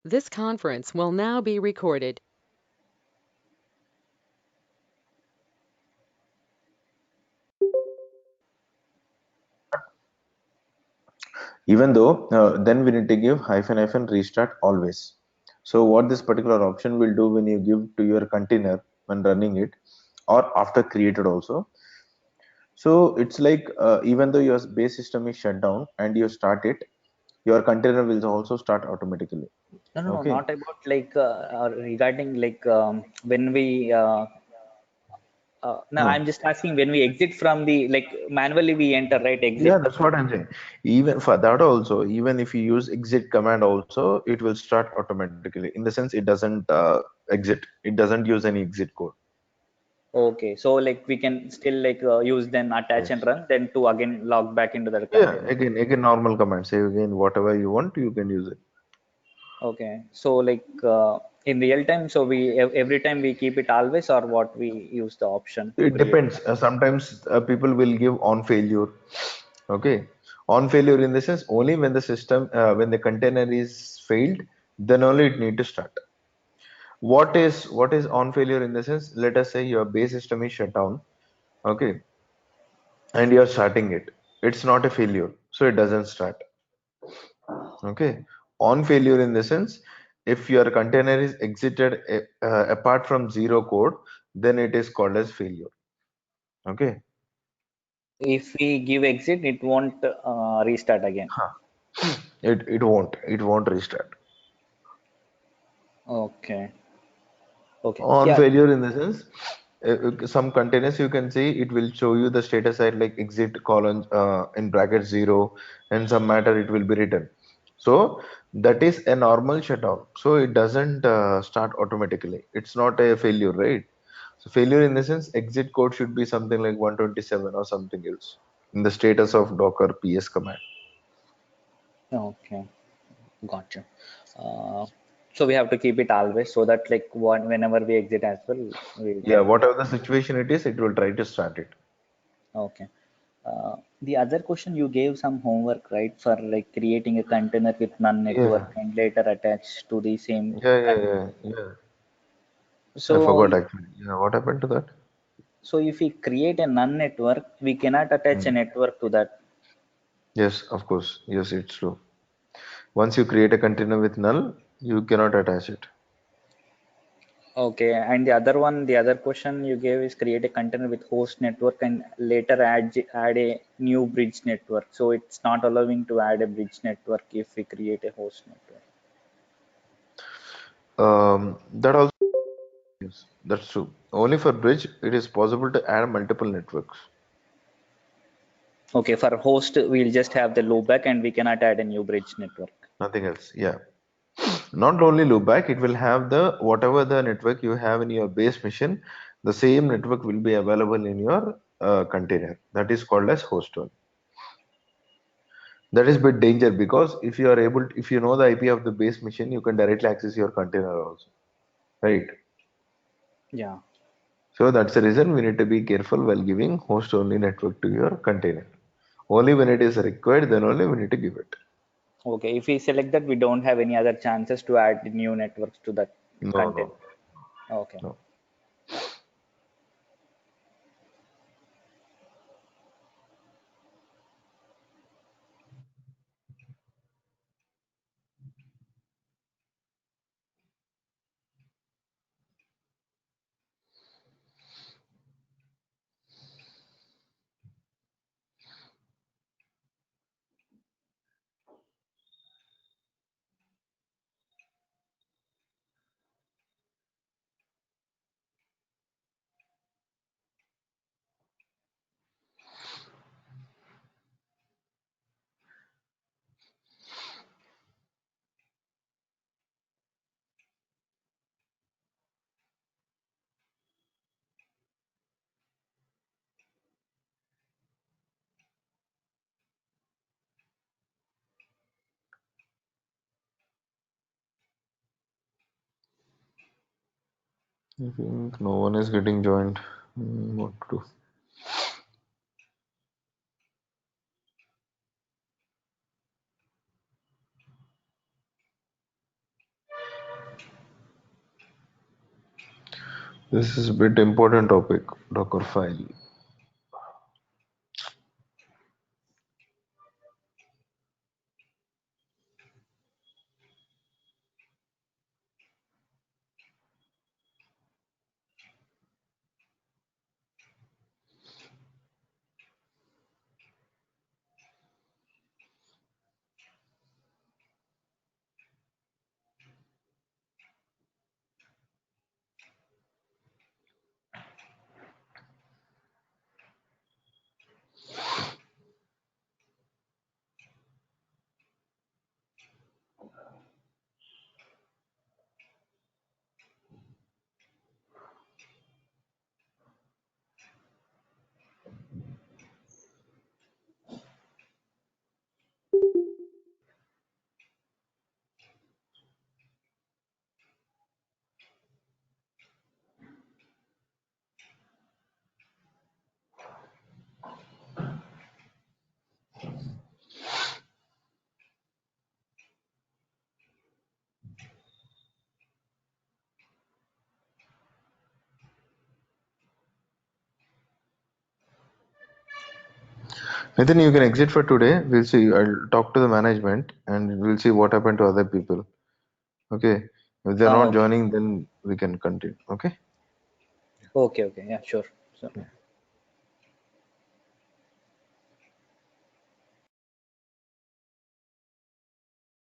This conference will now be recorded. Even though then we need to give hyphen hyphen restart always. So what this particular option will do when you give to your container when running it or after created also. So it's like even though your base system is shut down and you start it, your container will also start automatically. No, no, no, Okay. not about like regarding like when we no, No. I'm just asking when we exit from the like manually we enter, right? Yeah, Exit. that's what I'm saying. Even for that also, even if you use exit command also, it will start automatically. In the sense, it doesn't exit. It doesn't use any exit code. Okay, so like we can still like use then attach and Yes. run, then to again log back into the Yeah, container. again, normal command. Say again, whatever you want, you can use it. Okay, so like in real time, so we every time we keep it always, or what we use the option to It create. depends. Sometimes people will give on failure. Okay, on failure in the sense only when the system, when the container is failed, then only it need to start. What is on failure in the sense? Let us say your base system is shut down. Okay, and you're starting it. It's not a failure, so it doesn't start. Okay, on failure in the sense, if your container is exited apart from zero code, then it is called as failure. Okay. If we give exit, it won't restart again. Huh. It won't restart. Okay, okay, On yeah, failure in the sense, some containers you can see it will show you the status side like exit colon in bracket zero, and some matter it will be written. So that is a normal shutdown. So it doesn't start automatically. It's not a failure, right? So failure in the sense exit code should be something like 127 or something else in the status of Docker PS command. okay, gotcha. Uh, so we have to keep it always so that like whenever we exit as well, we Yeah, can. whatever the situation it is, it will try to start it. Okay. The other question you gave some homework, right, for like creating a container with none network Yeah, and later attach to the same yeah, yeah, container. yeah, yeah. I So, forgot actually. Yeah, what happened to that? so if we create a none network, we cannot attach a Hmm. network to that. Yes, of course. Yes, it's true. Once you create a container with null, you cannot attach it. Okay. And the other one, the other question you gave is create a container with host network and later add a new bridge network. So it's not allowing to add a bridge network if we create a host network. That also is. That's true. Only for bridge, it is possible to add multiple networks. Okay. For host, we'll just have the loopback and we cannot add a new bridge network. Nothing else. Yeah. Not only loopback, it will have the whatever the network you have in your base machine, the same network will be available in your container. That is called as host one. That is bit danger because if you are able, if you know the IP of the base machine, you can directly access your container also, right? Yeah. So that's the reason we need to be careful while giving host only network to your container. Only when it is required, then only we need to give it. Okay, if we select that, we don't have any other chances to add new networks to that No, content. no, Okay. no. I think no one is getting joined. What to do? This is a bit important topic, Docker file. Nathan, you can exit for today. We'll see. I'll talk to the management and we'll see what happened to other people. Okay. If they're not Okay. joining, then we can continue. Okay. Okay. Okay. Yeah, sure. So.